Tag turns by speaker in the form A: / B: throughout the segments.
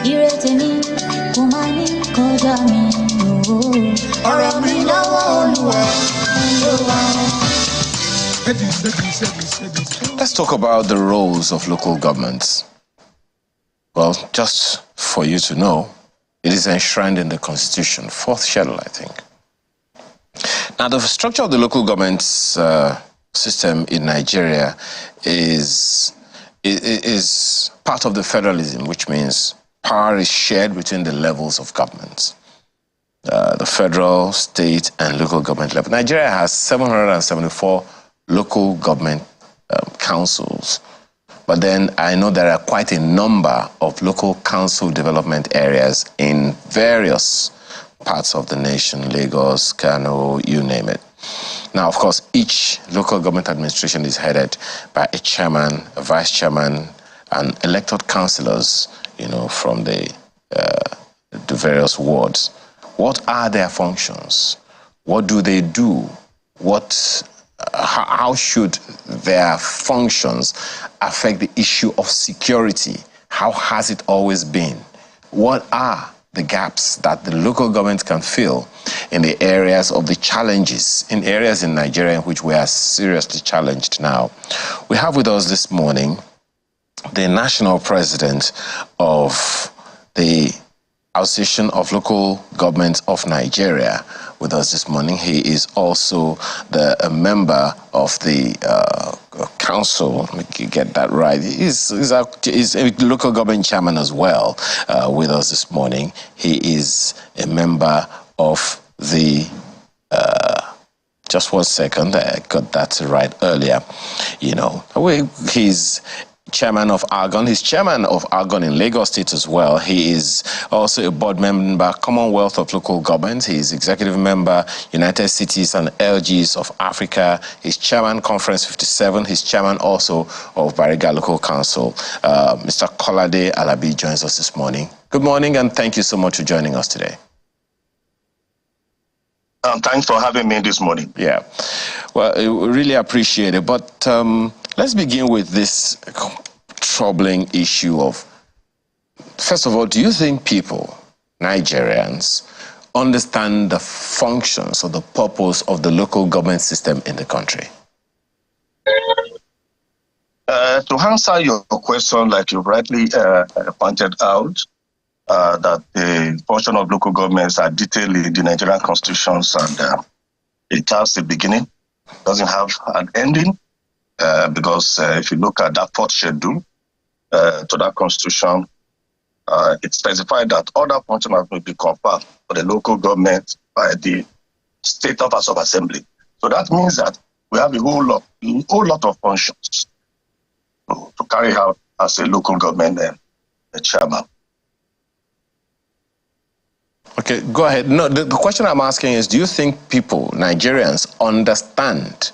A: Iretemi, kumani koja mi ọ̀rọ̀ mi lọ́wọ́ Olúwa.
B: Let's talk about the roles of local governments. Well, just for you to know, it is enshrined in the Constitution, 4th schedule, I think. Now, the structure of the local government system in Nigeria is part of the federalism, which means power is shared between the levels of government, the federal, state, and local government level. Nigeria has 774 local government councils, but then I know there are quite a number of local council development areas in various parts of the nation, Lagos, Kano, you name it. Now, of course, each local government administration is headed by a chairman, a vice chairman, and elected councillors, you know, from the various wards. What are their functions? What do they do? How should their functions affect the issue of security? How has it always been? What are the gaps that the local government can fill in the areas of the challenges, in areas in Nigeria in which we are seriously challenged now? We have with us this morning the national president of the Association of Local Governments of Nigeria with us this morning. He is also a member of the council. Let me get that right. He's a local government chairman as well with us this morning. He is a member of the just 1 second, I got that right earlier. You know, he's chairman of ALGON. He's chairman of ALGON in Lagos State as well. He is also a board member, Commonwealth of Local Governments. He is executive member, United Cities and LGs of Africa. He's chairman, Conference 57. He's chairman also of Bariga Local Council. Mr. Kolade Alabi joins us this morning. Good morning, and thank you so much for joining us today.
C: Thanks for having me this morning.
B: Yeah, well, we really appreciate it. But let's begin with this troubling issue of, first of all, do you think people, Nigerians, understand the functions or the purpose of the local government system in the country?
C: To answer your question, like you rightly pointed out, that the function of local governments are detailed in the Nigerian constitutions, and it has a beginning, doesn't have an ending, because if you look at that 4th schedule to that constitution, it specified that other functions will be conferred for the local government by the State House of Assembly. So that means that we have a whole lot of functions to carry out as a local government chairman.
B: Okay, go ahead. No, the question I'm asking is, do you think people, Nigerians, understand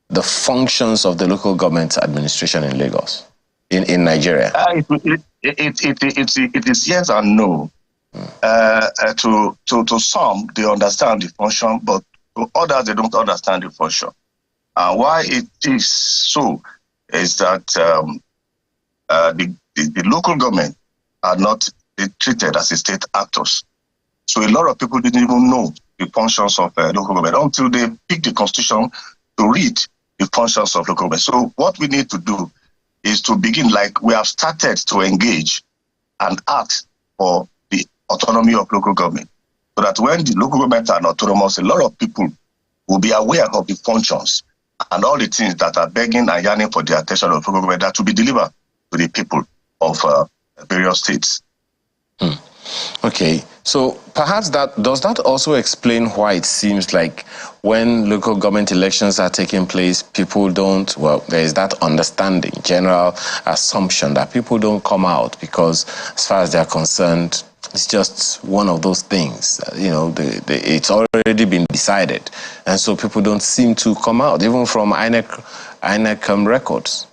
B: the functions of the local government administration in Lagos, in Nigeria?
C: It is yes and no. To some, they understand the function, but to others, they don't understand the function. And why it is so is that the local government are not treated as state actors. So a lot of people didn't even know the functions of local government until they pick the constitution to read the functions of local government. So what we need to do is to begin, like we have started to engage and ask for the autonomy of local government, so that when the local government are autonomous, a lot of people will be aware of the functions and all the things that are begging and yearning for the attention of local government that will be delivered to the people of various states.
B: Okay, so perhaps does that also explain why it seems like when local government elections are taking place, people don't, well, there is that understanding, general assumption that people don't come out because as far as they're concerned, it's just one of those things, you know, it's already been decided. And so people don't seem to come out, even from INEC records.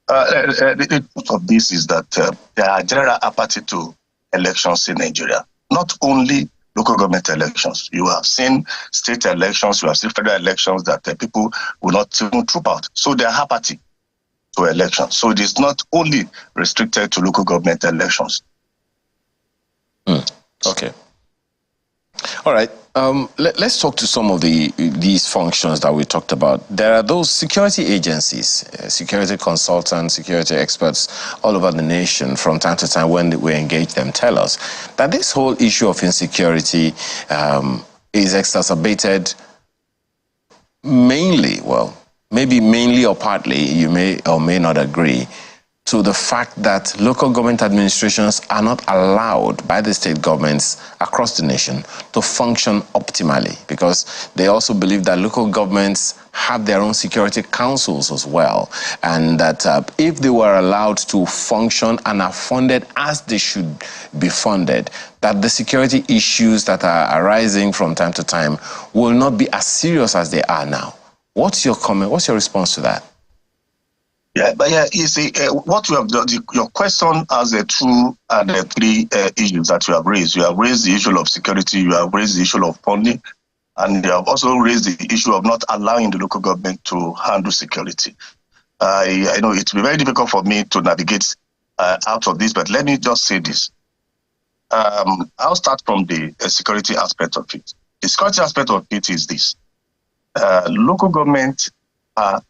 C: The truth of this is that there are general apathy to elections in Nigeria. Not only local government elections. You have seen state elections, you have seen federal elections that people will not even troop out. So there are apathy. to elections. So it is not only restricted to local government elections.
B: Okay. All right. Let's talk to some of these functions that we talked about. There are those security agencies, security consultants, security experts all over the nation. From time to time, when we engage them, tell us that this whole issue of insecurity is exacerbated mainly, well, maybe mainly or partly, you may or may not agree, to the fact that local government administrations are not allowed by the state governments across the nation to function optimally, because they also believe that local governments have their own security councils as well, and that if they were allowed to function and are funded as they should be funded, that the security issues that are arising from time to time will not be as serious as they are now. What's your comment? What's your response to that?
C: Yeah, but you see, what you have done, your question has two and three issues that you have raised. You have raised the issue of security, you have raised the issue of funding, and you have also raised the issue of not allowing the local government to handle security. I know it will be very difficult for me to navigate out of this, but let me just say this. I'll start from the security aspect of it. The security aspect of it is this. Local government are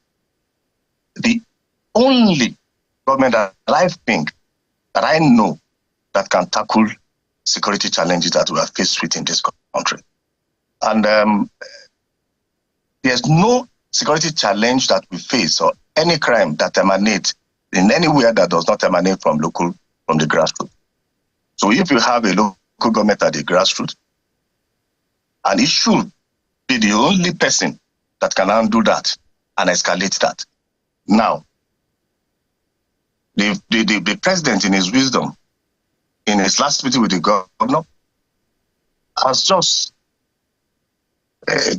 C: the only government that I think, that I know, that can tackle security challenges that we are faced with in this country. And there's no security challenge that we face or any crime that emanates in anywhere that does not emanate from the grassroots. So if you have a local government at the grassroots, and it should be the only person that can handle that and escalate that. Now, the president, in his wisdom, in his last meeting with the governor, has just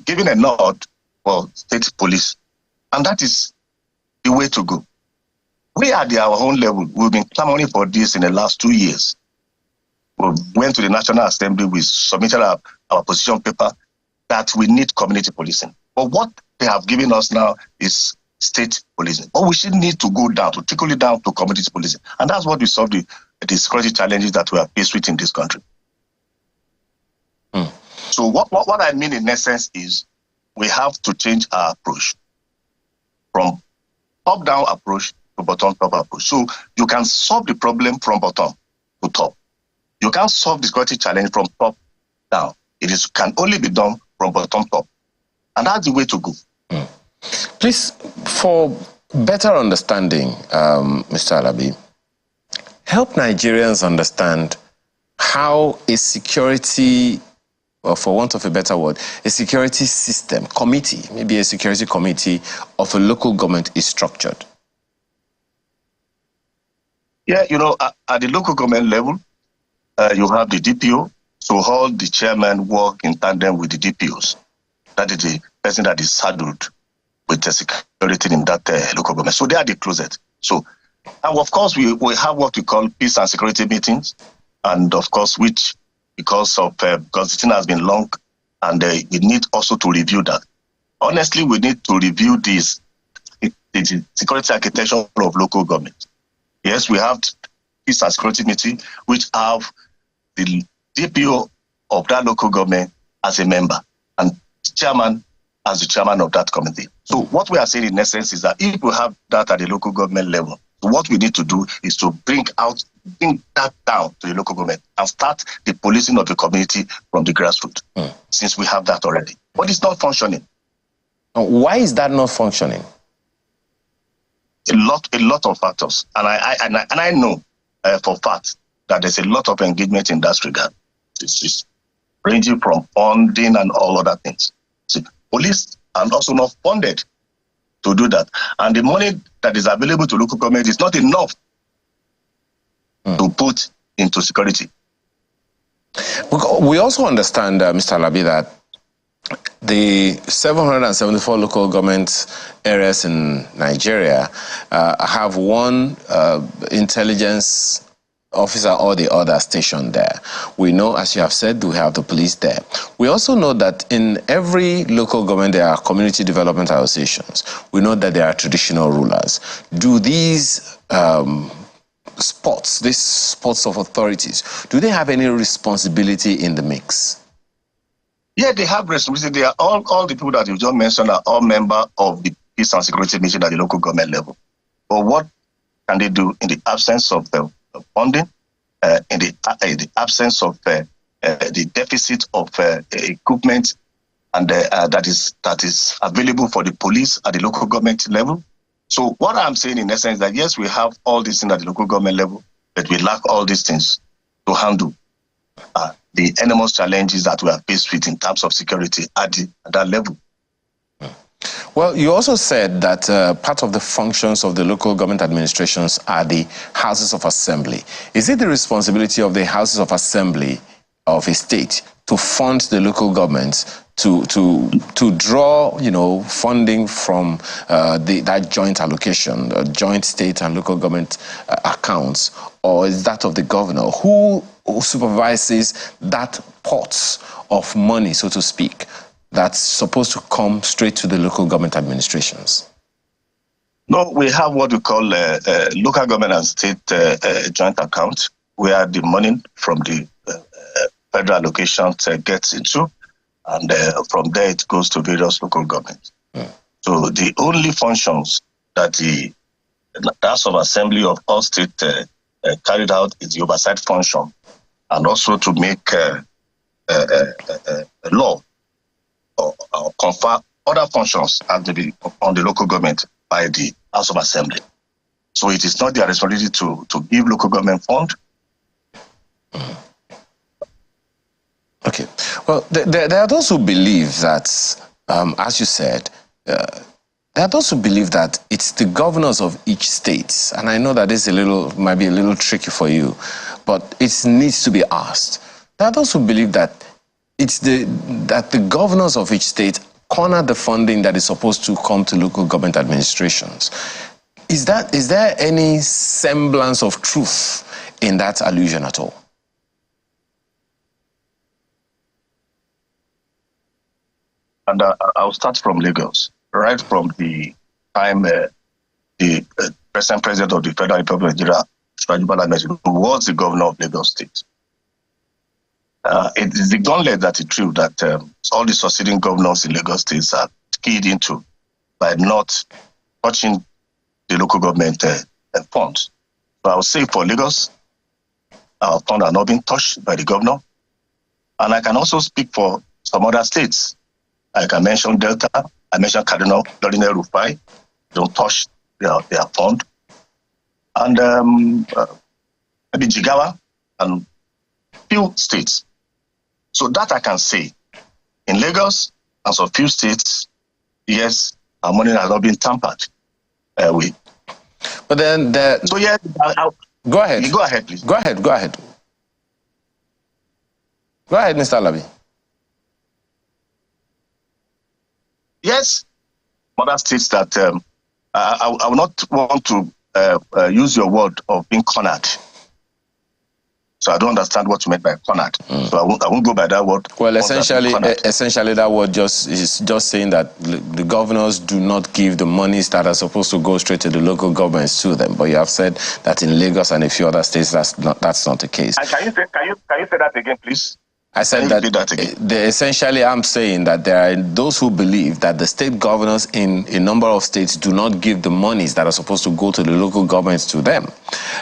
C: given a nod for state police. And that is the way to go. We at our own level, we've been clamoring for this in the last 2 years. We went to the National Assembly, we submitted our position paper that we need community policing. But what they have given us now is state policing. But we should need to go down, to trickle it down to community policing. And that's what we solve the security challenges that we are faced with in this country. So what I mean in essence is we have to change our approach from top-down approach to bottom-up approach. So you can solve the problem from bottom to top. You can't solve the security challenge from top down. It can only be done from bottom up. And that's the way to go.
B: Please, for better understanding, Mr. Alabi, help Nigerians understand how a security, or for want of a better word, a security system, committee, maybe a security committee of a local government is structured.
C: Yeah, at the local government level, you have the DPO, so all the chairmen work in tandem with the DPOs. That is the person that is saddled with the security in that local government. So they are the closest. So, and of course, we have what we call peace and security meetings, and of course, which, because the thing has been long, and we need also to review that. Honestly, we need to review the security architecture of local government. Yes, we have peace and security meeting, which have the DPO of that local government as a member, and the chairman as the chairman of that committee. So what we are saying in essence is that if we have that at the local government level, what we need to do is to bring that down to the local government and start the policing of the community from the grassroots, since we have that already. But it's not functioning.
B: Why is that not functioning?
C: A lot of factors, and I know for fact that there's a lot of engagement in that regard. It's ranging from funding and all other things. See, police are also not funded to do that, and the money that is available to local government is not enough to put into security.
B: We also understand, Mr. Alabi, that the 774 local government areas in Nigeria have one intelligence officer or the other stationed there. We know, as you have said, we have the police there. We also know that in every local government there are community development associations. We know that there are traditional rulers. Do these these spots of authorities, do they have any responsibility in the mix?
C: Yeah, they have responsibility. They are all the people that you just mentioned are all members of the peace and security mission at the local government level. But what can they do in the absence of the funding, in the absence of the deficit of equipment, and that is available for the police at the local government level? So what I'm saying in essence is that yes, we have all these things at the local government level, but we lack all these things to handle the enormous challenges that we are faced with in terms of security at that level.
B: Well, you also said that part of the functions of the local government administrations are the houses of assembly. Is it the responsibility of the houses of assembly of a state to fund the local governments to draw, funding from that joint allocation, joint state and local government accounts, or is that of the governor? Who supervises that pot of money, so to speak, that's supposed to come straight to the local government administrations?
C: No, we have what we call local government and state joint account, where the money from the federal allocation gets into, and from there it goes to various local governments. So the only functions that the House of Assembly of all states carried out is the oversight function, and also to make a law or confer other functions on the local government by the House of Assembly. So it is not their responsibility to give local government fund.
B: Okay. Well, there are those who believe that, as you said, there are those who believe that it's the governors of each state, and I know that this might be a little tricky for you, but it needs to be asked. There are those who believe that that the governors of each state corner the funding that is supposed to come to local government administrations. Is there any semblance of truth in that allusion at all?
C: And I'll start from Lagos. Right from the time the present president of the Federal Republic of Nigeria, who was the governor of Lagos State. It is the gauntlet that is true that all the succeeding governors in Lagos State are keyed into by not touching the local government funds. So I would say for Lagos, our funds are not being touched by the governor. And I can also speak for some other states. I can mention Delta, I mentioned Cardinal, Rufai, don't touch their fund. And maybe Jigawa and few states. So that I can say. In Lagos, and some few states, yes, our money has not been tampered with.
B: But then
C: so yeah,
B: go ahead.
C: Go ahead, please.
B: Go ahead. Go ahead, Mr. Alabi.
C: Yes, other states that I will not want to use your word of being cornered. So I don't understand what you meant by cornered. So I won't go by that word.
B: Well, essentially that word is just saying that the governors do not give the monies that are supposed to go straight to the local governments to them. But you have said that in Lagos and a few other states that's not the case.
C: And can you say that again, please?
B: I said essentially I'm saying that there are those who believe that the state governors in a number of states do not give the monies that are supposed to go to the local governments to them.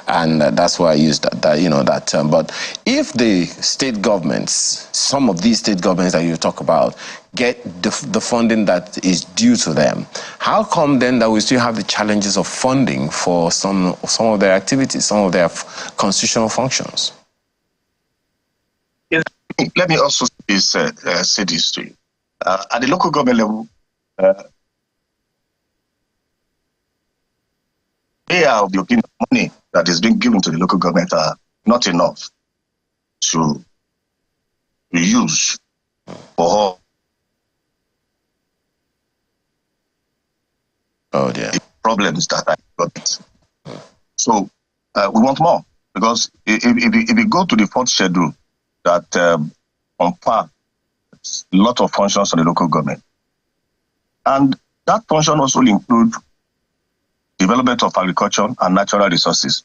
B: And that's why I used that term. But if the state governments, some of these state governments that you talk about, get the funding that is due to them, how come then that we still have the challenges of funding for some of their activities, some of their constitutional functions?
C: Let me also say this to you. At the local government level, they are of the opinion money that is being given to the local government are not enough to use for all the problems that I got. So we want more. Because if you go to the fourth schedule, that confer a lot of functions on the local government. And that function also will include development of agriculture and natural resources,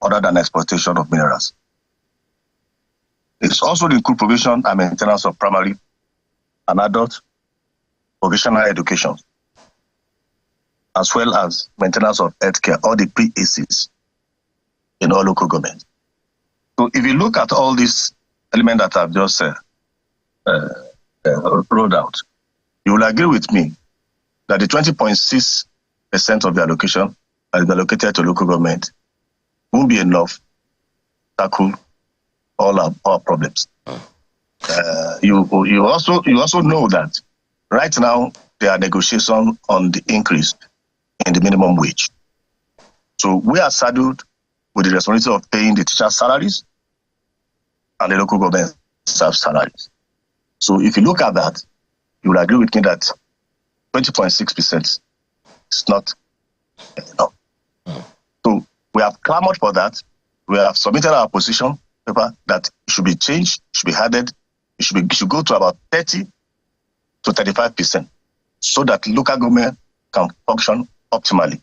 C: other than exploitation of minerals. It's also include provision and maintenance of primary and adult vocational education, as well as maintenance of healthcare, all the PACs in all local governments. So if you look at all these elements that I've just rolled out, you will agree with me that the 20.6% of the allocation that is allocated to local government won't be enough to tackle all our problems. You also know that right now there are negotiations on the increase in the minimum wage. So we are saddled with the responsibility of paying the teachers' salaries and the local government staff salaries. So if you look at that, you will agree with me that 20.6% is not enough. So we have clamored for that. We have submitted our position paper that it should be changed, should be added, it should go to about 30 to 35%, so that local government can function optimally.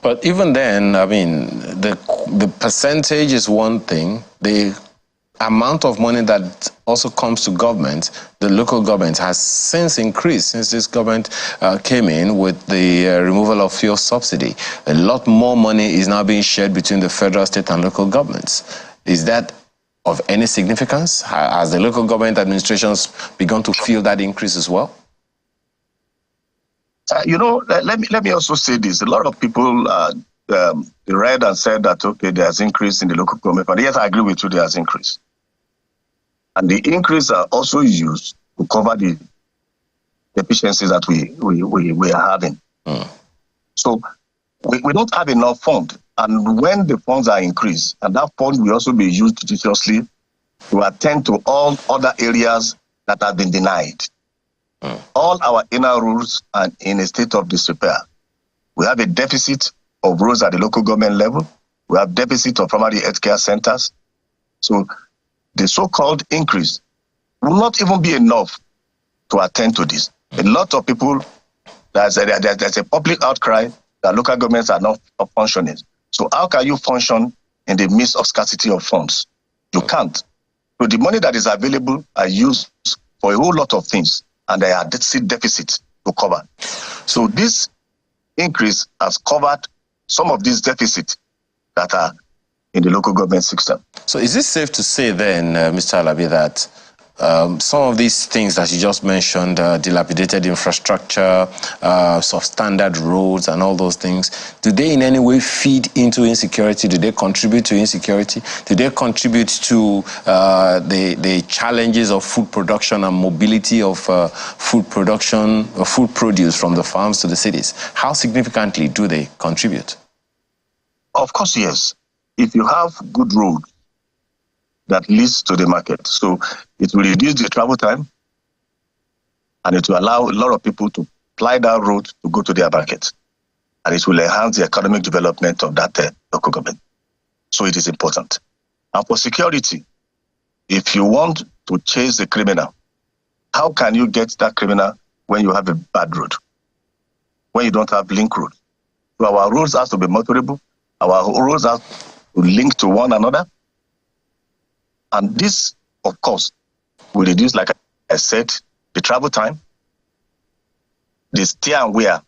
B: But even then, I mean, the percentage is one thing. The amount of money that also comes to government, the local government, has since increased since this government came in with the removal of fuel subsidy. A lot more money is now being shared between the federal, state, and local governments. Is that of any significance? Has the local government administrations begun to feel that increase as well?
C: Let me also say this. A lot of people read and said that, okay, there's increase in the local government, but yes, I agree with you, there's increase. And the increase are also used to cover the deficiencies that we are having. So we don't have enough funds. And when the funds are increased, and that fund will also be used judiciously to attend to all other areas that have been denied. All our inner roads are in a state of disrepair. We have a deficit of roads at the local government level. We have deficit of primary healthcare centers. So the so-called increase will not even be enough to attend to this. A lot of people, there's a public outcry that local governments are not functioning. So how can you function in the midst of scarcity of funds? You can't. So the money that is available are used for a whole lot of things, and they are deficit to cover. So this increase has covered some of these deficits that are in the local government system.
B: So is it safe to say then, Mr. Alabi, that some of these things that you just mentioned, dilapidated infrastructure, substandard roads and all those things, do they in any way feed into insecurity? Do they contribute to insecurity? Do they contribute to the challenges of food production and mobility of food production, or food produce from the farms to the cities? How significantly do they contribute?
C: Of course, yes. If you have good roads that leads to the market, so it will reduce the travel time, and it will allow a lot of people to ply that road to go to their market, and it will enhance the economic development of that local government. So it is important. And for security, if you want to chase a criminal, how can you get that criminal when you have a bad road, when you don't have link road? So our roads have to be motorable. Our roads have to link to one another. And this, of course, will reduce, like I said, the travel time, the steer and wear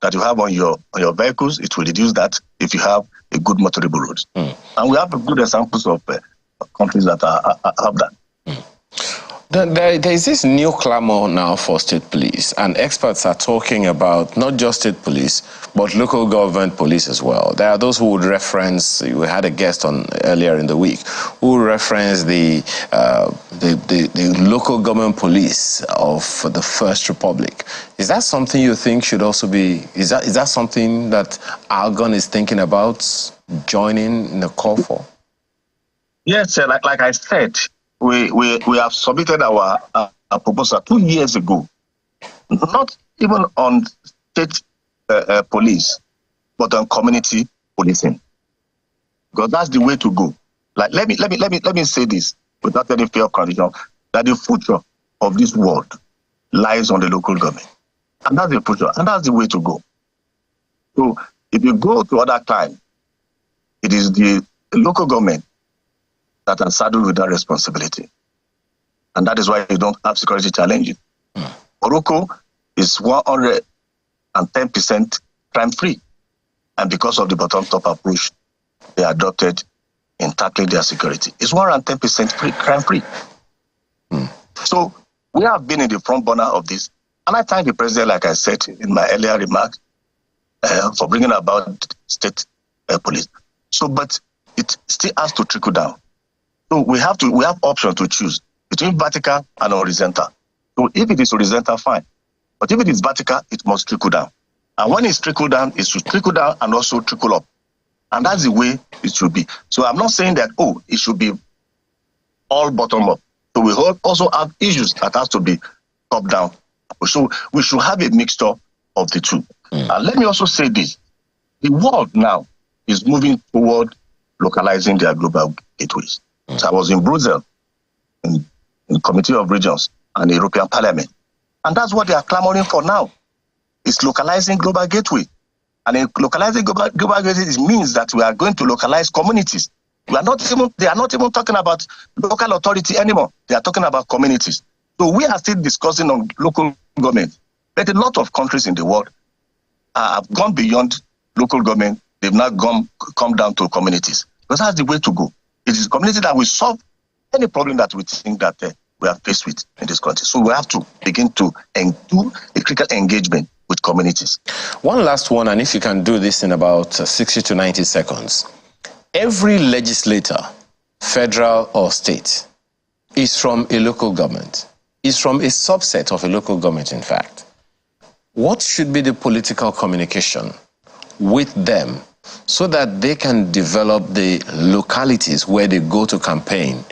C: that you have on your vehicles. It will reduce that if you have a good motorable road. And we have good examples of countries that have that.
B: There is this new clamor now for state police, and experts are talking about not just state police, but local government police as well. There are those who would reference, we had a guest on earlier in the week, who would reference the local government police of the First Republic. Is that something you think should also be, is that something that ALGON is thinking about joining in the call for?
C: Yes, like I said, we have submitted our proposal 2 years ago, not even on state police, but on community policing. because that's the way to go. Like, let me say this without any fear of contradiction, that the future of this world lies on the local government. And that's the future, and that's the way to go. So if you go to other climes, it is the local government that are saddled with that responsibility. And that is why you don't have security challenges. Morocco is 110% crime-free. And because of the bottom-top approach they adopted in tackling their security, it's 110% crime-free. So we have been in the front burner of this. And I thank the president, like I said in my earlier remarks, for bringing about state police. So, but it still has to trickle down. So we have options to choose between vertical and horizontal. So if it is horizontal, fine. But if it is vertical, it must trickle down. And when it's trickle down, it should trickle down and also trickle up. And that's the way it should be. So I'm not saying that, it should be all bottom up. So we also have issues that has to be top down. So we should have a mixture of the two. And let me also say this. The world now is moving toward localizing their global gateways. So I was in Brussels, in Committee of Regions and the European Parliament. And that's what they are clamoring for now. It's localizing global gateway. And in localizing global gateway, it means that we are going to localize communities. They are not even talking about local authority anymore. They are talking about communities. So we are still discussing on local government. But a lot of countries in the world have gone beyond local government. They've now come down to communities. Because that's the way to go. It is community that will solve any problem that we think that we are faced with in this country. So we have to begin to do a critical engagement with communities.
B: One last one, and if you can do this in about 60 to 90 seconds. Every legislator, federal or state, is from a local government, is from a subset of a local government, in fact. What should be the political communication with them so that they can develop the localities where they go to campaign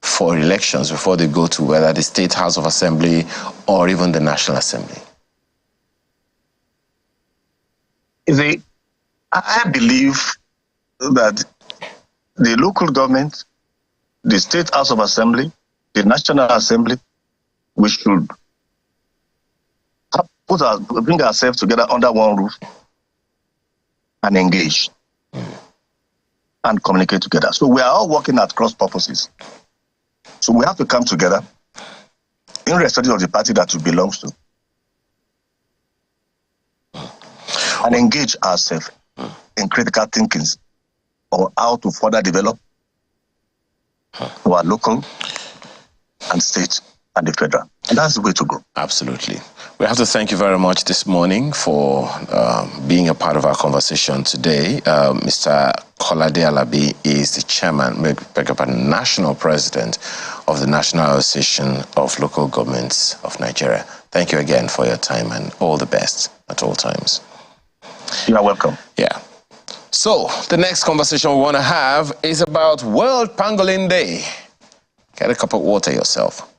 B: for elections before they go to whether the State House of Assembly or even the National Assembly?
C: I believe that the local government, the State House of Assembly, the National Assembly, we should bring ourselves together under one roof and engage and communicate together. So we are all working at cross purposes. So we have to come together, irrespective of the party that we belong to, and engage ourselves in critical thinking on how to further develop our local and state and the federal. And that's the way to go.
B: Absolutely. We have to thank you very much this morning for being a part of our conversation today. Mr. Kolade Alabi is the chairman, national president of the National Association of Local Governments of Nigeria. Thank you again for your time and all the best at all times.
C: You are welcome.
B: Yeah. So the next conversation we want to have is about World Pangolin Day. Get a cup of water yourself.